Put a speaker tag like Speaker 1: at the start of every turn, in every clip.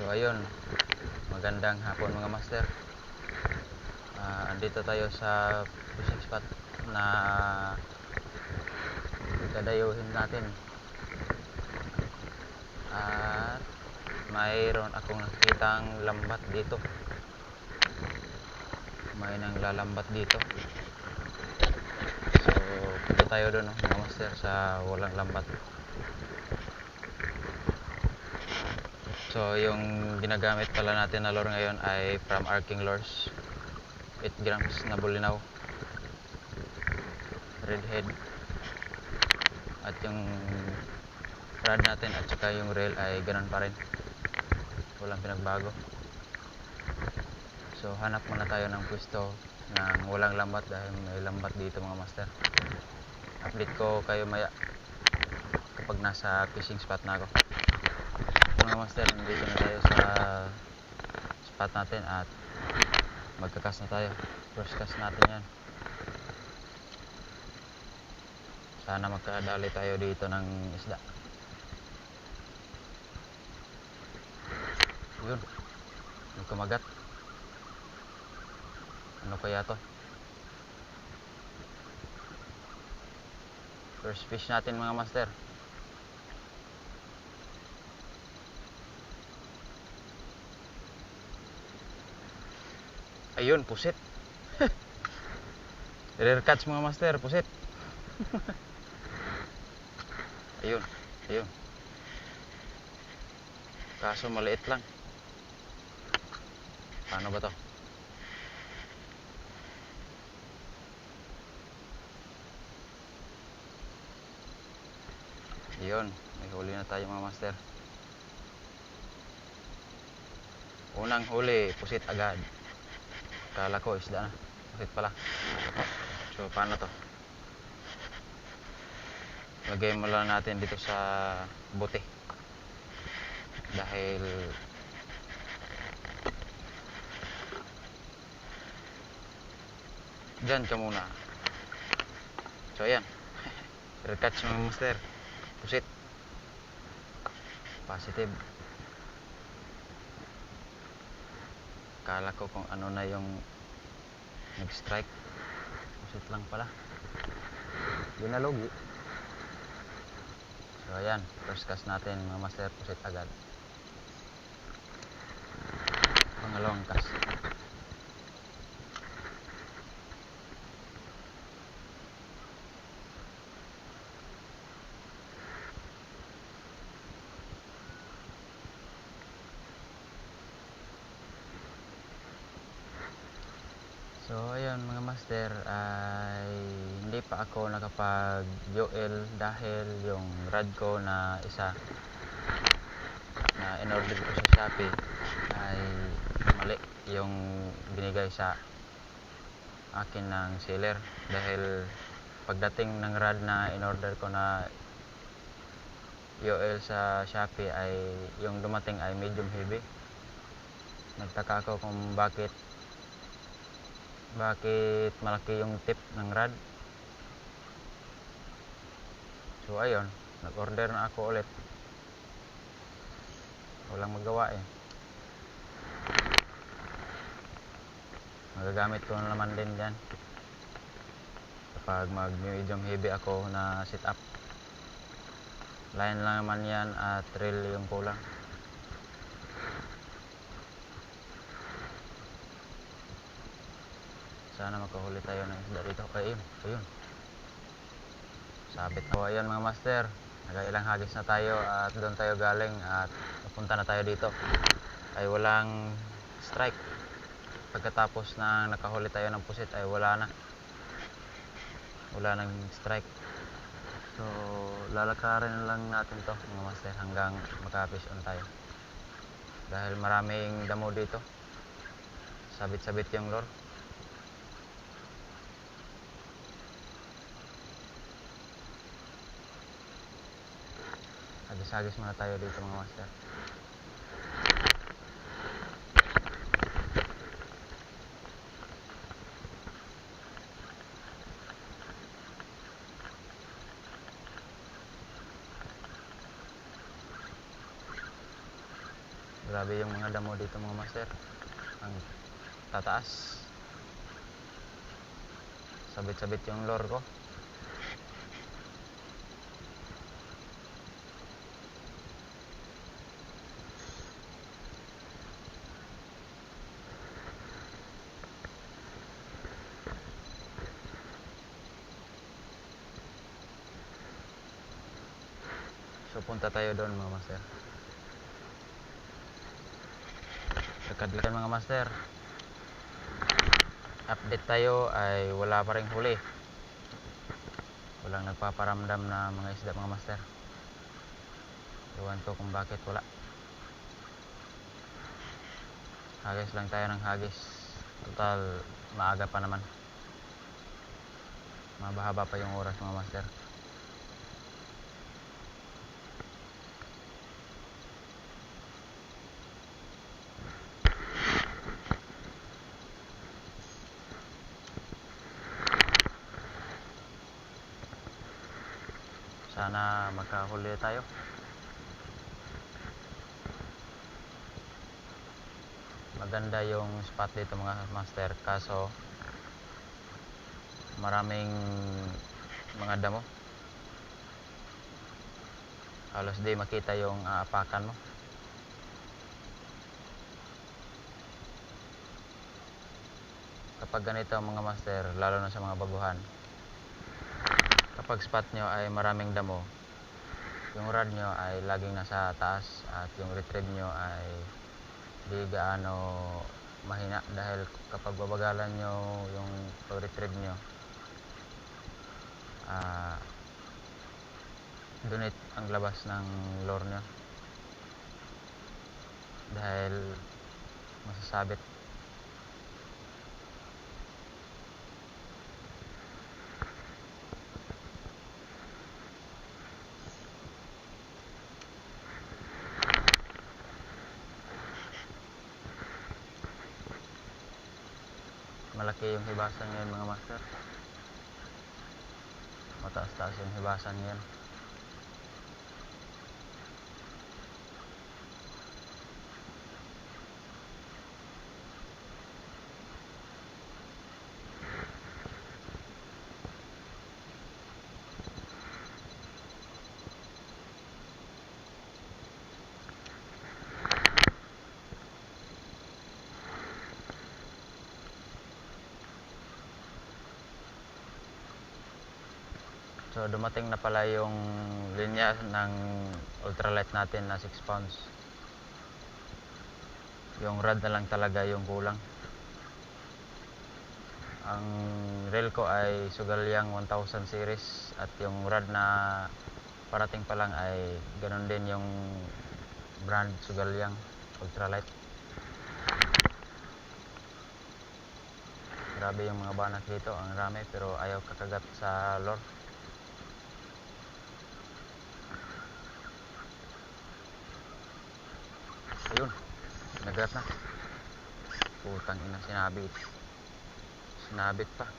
Speaker 1: So ayun, magandang hapon mga master. Andito tayo sa fishing spot na dadayuhin natin. At mayroon akong nakitang lambat dito. May nanglalambat dito. So punta tayo doon mga master sa walang lambat. So yung ginagamit pala natin na lure ngayon ay from Arking Lures, 8 grams na bulinaw, redhead. At yung rod natin at saka yung reel ay ganun pa rin, walang pinagbago. So hanap muna tayo ng pwesto ng walang lambat dahil may lambat dito mga master. Update ko kayo maya kapag nasa fishing spot na ako. Mga master, nandito na tayo sa spot natin at magkakas na tayo. First cast natin yan. Sana magkadali tayo dito ng isda. Yun, may kumagat. Ano kaya to? First fish natin mga master. Ayun, pusit. Rare catch mga master, pusit. Ayun, ayun. Kaso maliit lang. Paano ba to? Ayun, may huli na tayo mga master. Unang huli, pusit agad. Kala ko isda na, pusit pala. So paano to? Lagay mo lang natin dito sa bote dahil dyan ka muna. So ayan, catch mga master, pusit, positive. Kala ko kung ano na yung nag-strike, pusit lang pala, yun na logi. So ayan, first cast natin mga master, pusit agad. Pangalawang cast. So ayan mga master, ay hindi pa ako nakapag UL dahil yung rod ko na isa na in-order ko sa Shopee ay mali yung binigay sa akin ng seller. Dahil pagdating ng rod na in-order ko na UL sa Shopee ay yung dumating ay medium heavy. Nagtaka ako kung bakit malaki yung tip ng rod. So ayun, nag-order na ako ulit. Walang magawa eh. Magagamit ko na naman din dyan kapag mag medium heavy ako na sit up. Line lang naman yan at reel yung kulang. Sana makahuli tayo ng isda dito. Ayun, ayun. Sabit na. Ayan mga master, nagailang hagis na tayo at doon tayo galing at napunta na tayo dito. Ay walang strike. Pagkatapos na nakahuli tayo ng pusit ay wala nang strike. So lalakarin lang natin to mga master hanggang makafish on tayo. Dahil maraming damo dito. Sabit-sabit yung lure. Hagis-hagis muna tayo dito mga master. Grabe yung mga damo dito mga master. Ang tataas. Sabit-sabit yung lure ko. So punta tayo doon mga master. Lakad-lakad mga master. Update tayo ay wala pa ring huli. Walang nagpaparamdam na mga isda mga master. Iwan ko kung bakit wala. Hagis lang tayo ng hagis. Total maaga pa naman. Mabahaba pa yung oras mga master. Sana makahuli tayo. Maganda yung spot dito mga master, kaso maraming mga damo. Halos di makita yung aapakan mo. Kapag ganito mga master, lalo na sa mga baguhan, kapag spot nyo ay maraming damo, yung rod nyo ay laging nasa taas at yung retrieve nyo ay di gaano mahina, dahil kapag babagalan nyo yung pag-retrieve nyo, dunit ang labas ng lure nyo dahil masasabit. Malaki yung hibasan ngayon mga master. Mataas-taas yung hibasan ngayon. So dumating na pala yung linya ng ultralight natin na 6 pounds. Yung rod na lang talaga yung kulang. Ang reel ko ay Sugalyang 1000 series at yung rod na parating pa lang ay ganun din yung brand Sugalyang ultralight. Grabe yung mga banak dito, ang rami, pero ayaw kakagat sa lure. Ayun, nagrat na. Putang ina, sinabit pa.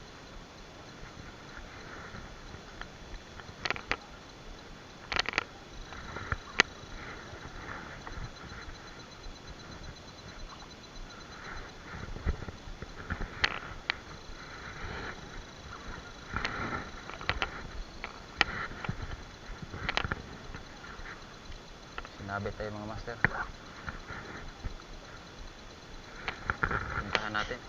Speaker 1: Sinabit tayo mga master. Puntahan natin.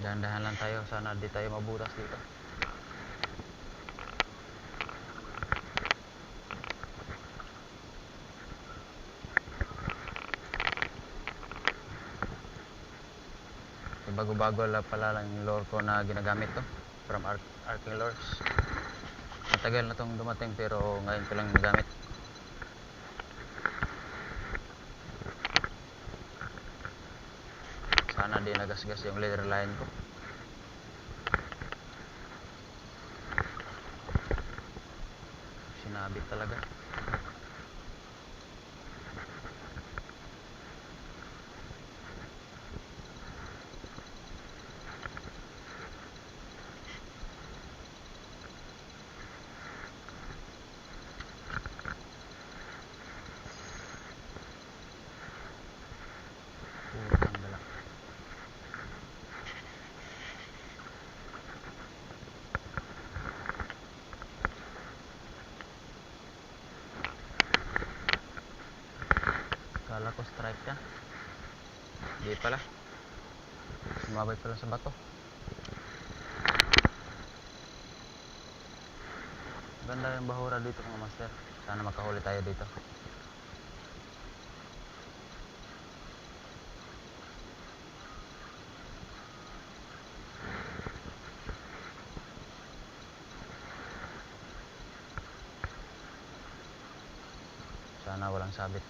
Speaker 1: Dahan-dahan lang tayo, sana di tayo mabutas dito. Bago-bago lang pala lang yung lure ko na ginagamit to from Arking Lures. Matagal na tong dumating pero ngayon ko lang nagamit. Sana di nagasgas yung leader line ko. Sinabit talaga. Kala ko strike na. Hindi pala. Sumabay pala sa bato. Ganda yung bahura dito mga master. Sana makahuli tayo dito. Sana walang sabit.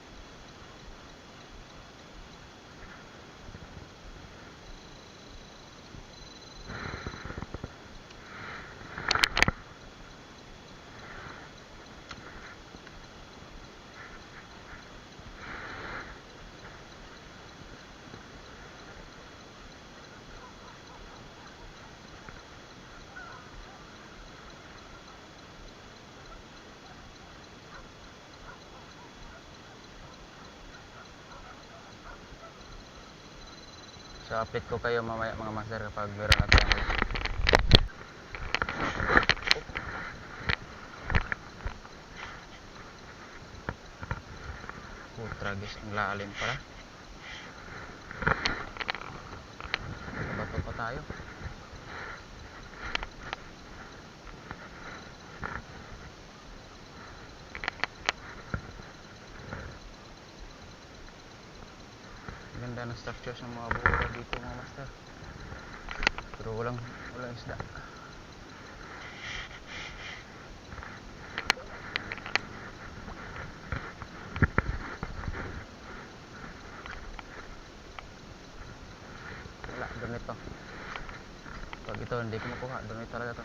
Speaker 1: So update ko kayo mamaya mga master kapag meron na tayong huli. Tragis ang lalim pala. Bato pa tayo. Ganda ng structures ng mga buhura dito mga master. Pero walang isda. Wala, donate to. Pag ito hindi ko makuha, donate talaga to.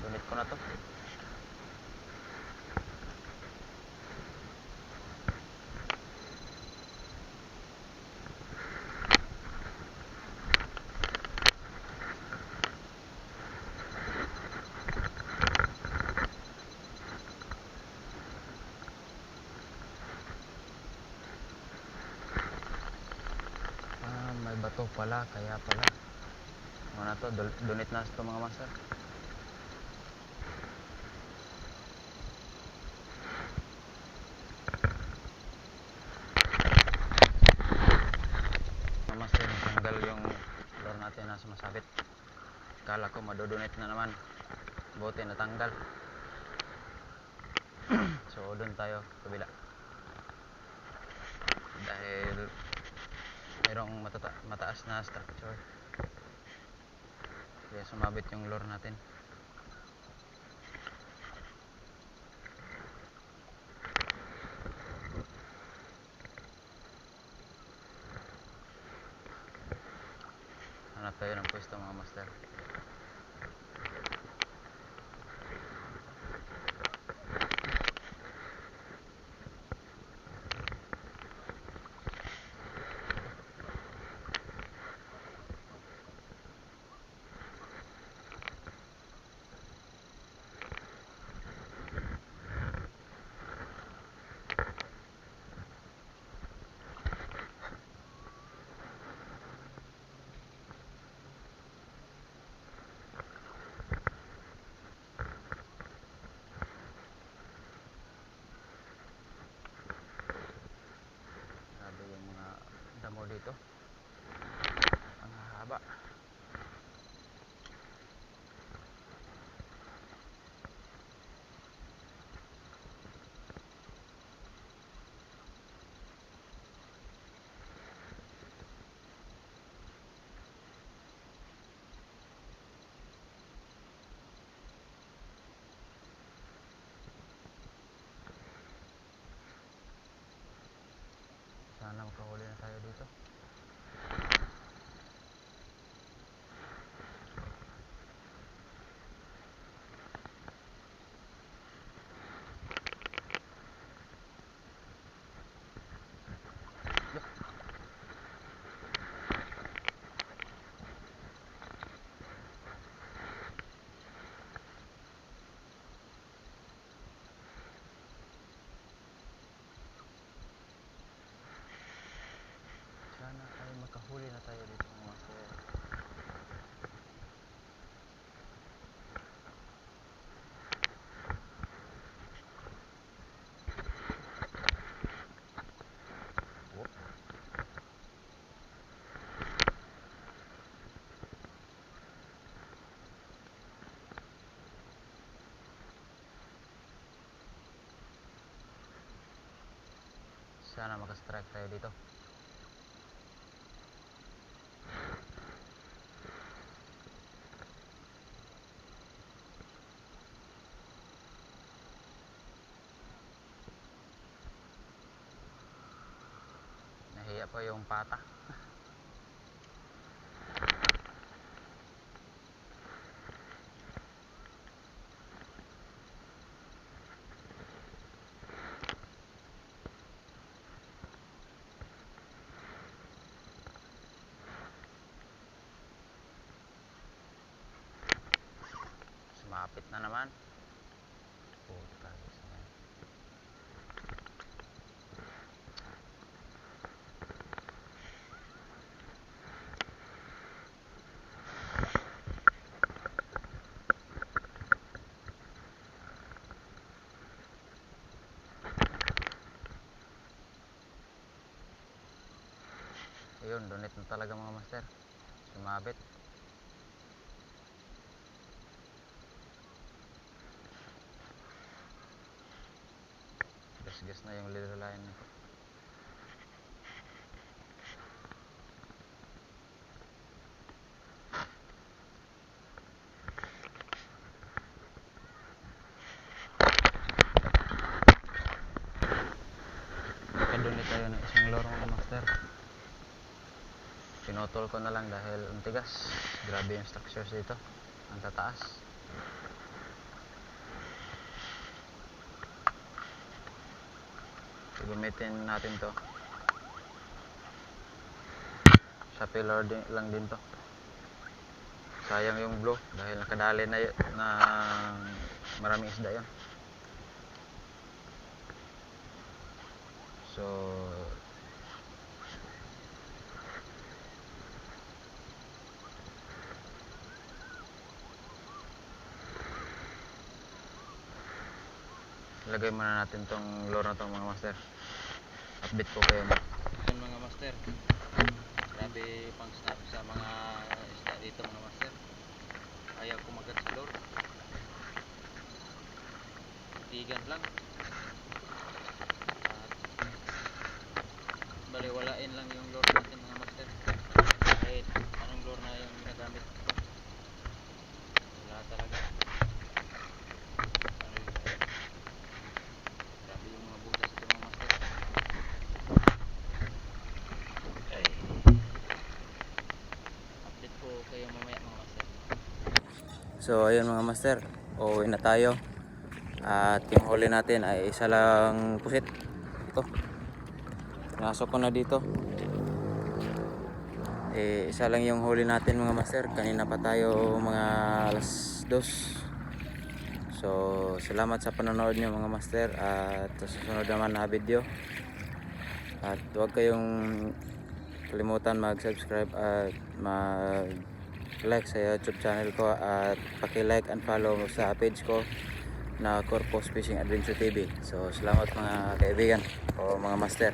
Speaker 1: Donate ko na to. May bato pala, kaya pala. Ano na to, donate na to mga master. Mga master, natanggal yung lure natin na sumasabit. Kala ko madodonate na naman. Buti natanggal. So doon tayo kabila. Dahil mayroong mataas na structure. Kaya sumabit yung lure natin. Hanap tayo ng pwesto mga master. Sana makastrike tayo dito. Nahiya pa yung pata. Sumapit na naman. Puta, gusto na. Ayun, donate na talaga mga master. Sumabit. Gas na yung leader line nito. Nakadonate tayo ng isang loro mga master. Pinotol ko na lang dahil ang tigas. Grabe yung structures dito. Ang tataas. Gamitin natin to sa pillar lang din to. Sayang yung blue dahil nakadali na maraming isda yun. So ilagay muna natin tong lure na tong mga master. Update ko kayo yun mga master. Grabe pang snap sa mga isda dito mga master. Ayaw kumagat sa lure. Tigan lang. Baliwalain lang yung lure natin mga master. Kahit anong lure na yung ginagamit. Wala talaga. Grabe yung mga butas ito mga master. Ay. Update ko kayo mamaya mga master. So ayun mga master, uuwi na tayo. At yung huli natin ay isa lang pusit. Ito. Pinasok ko na dito. Isa lang yung huli natin mga master. Kanina pa tayo mga alas 2. So salamat sa panonood nyo mga master. At sa susunod naman na video. At huwag kayong kalimutan mag-subscribe at mag-like sa YouTube channel ko. At paki-like and follow sa page ko na Corpus Fishing Adventure TV. So salamat mga kaibigan o mga master.